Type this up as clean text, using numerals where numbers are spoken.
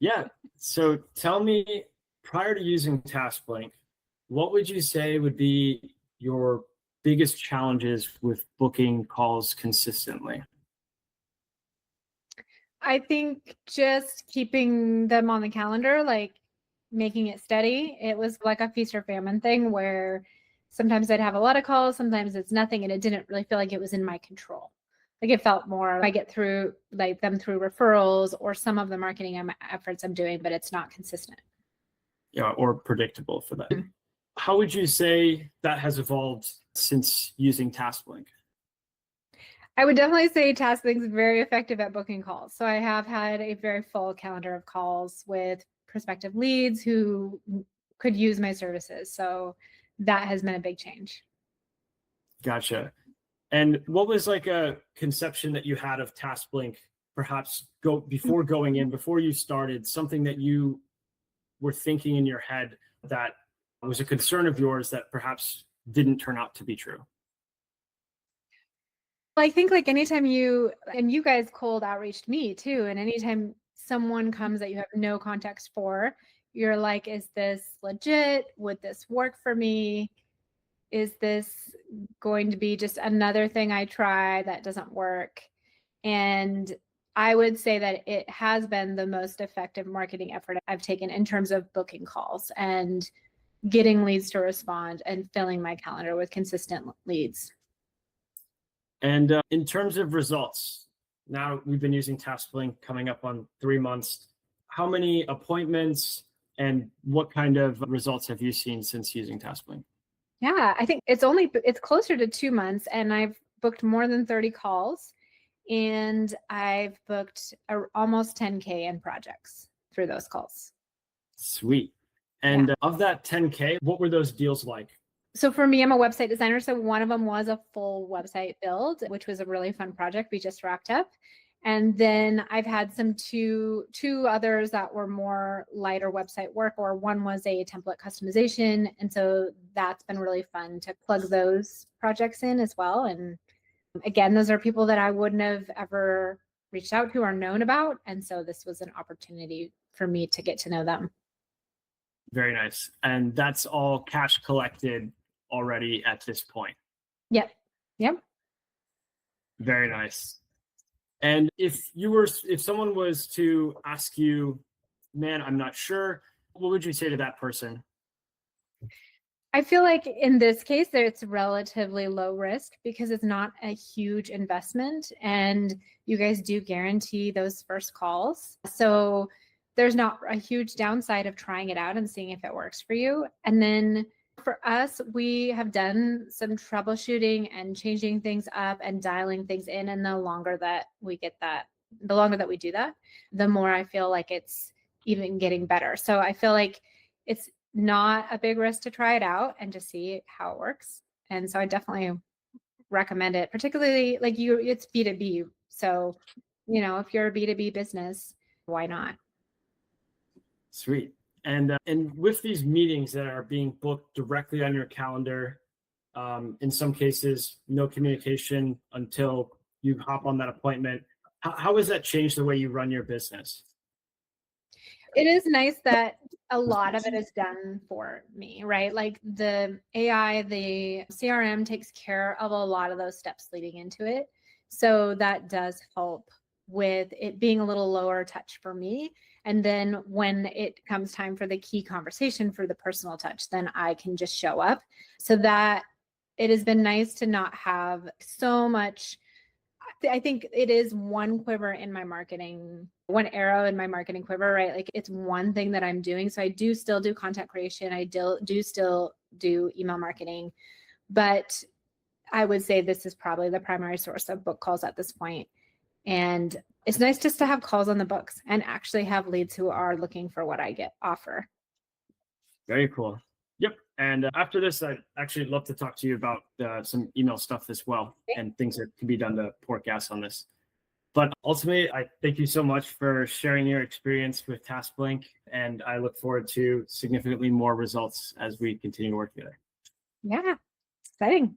Yeah. So tell me, prior to using TaskBlink, what would you say would be your biggest challenges with booking calls consistently? I think just keeping them on the calendar, like making it steady. It was like a feast or famine thing where sometimes I'd have a lot of calls, sometimes it's nothing, and it didn't really feel like it was in my control. Like it felt more I get through like them through referrals or some of the marketing efforts I'm doing, but it's not consistent. Yeah, or predictable for that. How would you say that has evolved since using TaskBlink? I would definitely say TaskBlink is very effective at booking calls. So I have had a very full calendar of calls with prospective leads who could use my services. So that has been a big change. Gotcha. And what was like a conception that you had of TaskBlink, perhaps before you started, something that you were thinking in your head that was a concern of yours that perhaps didn't turn out to be true? I think like anytime you guys cold outreached me too, and anytime someone comes that you have no context for, you're like, is this legit? Would this work for me? Is this going to be just another thing I try that doesn't work? And I would say that it has been the most effective marketing effort I've taken in terms of booking calls and getting leads to respond and filling my calendar with consistent leads. And in terms of results, now we've been using TaskBlink coming up on 3 months. How many appointments and what kind of results have you seen since using TaskBlink? Yeah, I think it's closer to 2 months, and I've booked more than 30 calls, and I've booked almost 10K in projects through those calls. Sweet. And of that 10K, what were those deals like? So for me, I'm a website designer. So one of them was a full website build, which was a really fun project we just wrapped up. And then I've had two others that were more lighter website work, or one was a template customization. And so that's been really fun to plug those projects in as well. And again, those are people that I wouldn't have ever reached out to or known about. And so this was an opportunity for me to get to know them. Very nice. And that's all cash collected already at this point. Yep. Very nice. And if someone was to ask you, man, I'm not sure, what would you say to that person? I feel like in this case, it's relatively low risk because it's not a huge investment, and you guys do guarantee those first calls. So there's not a huge downside of trying it out and seeing if it works for you. And then for us, we have done some troubleshooting and changing things up and dialing things in. And the longer that we do that, the more I feel like it's even getting better. So I feel like it's not a big risk to try it out and just see how it works. And so I definitely recommend it, particularly like it's B2B. So, if you're a B2B business, why not? Sweet. And with these meetings that are being booked directly on your calendar, in some cases, no communication until you hop on that appointment. How has that changed the way you run your business? It is nice that a lot of it is done for me, right? Like the AI, the CRM takes care of a lot of those steps leading into it. So that does help with it being a little lower touch for me. And then when it comes time for the key conversation for the personal touch, then I can just show up. So that it has been nice to not have so much. I think it is one quiver in my marketing, one arrow in my marketing quiver, right? Like it's one thing that I'm doing. So I do still do content creation. I do still do email marketing, but I would say this is probably the primary source of book calls at this point. And it's nice just to have calls on the books and actually have leads who are looking for what I offer. Very cool. Yep. And after this, I'd actually love to talk to you about some email stuff as well and things that can be done to pour gas on this. But ultimately, I thank you so much for sharing your experience with TaskBlink, and I look forward to significantly more results as we continue to work together. Yeah, exciting.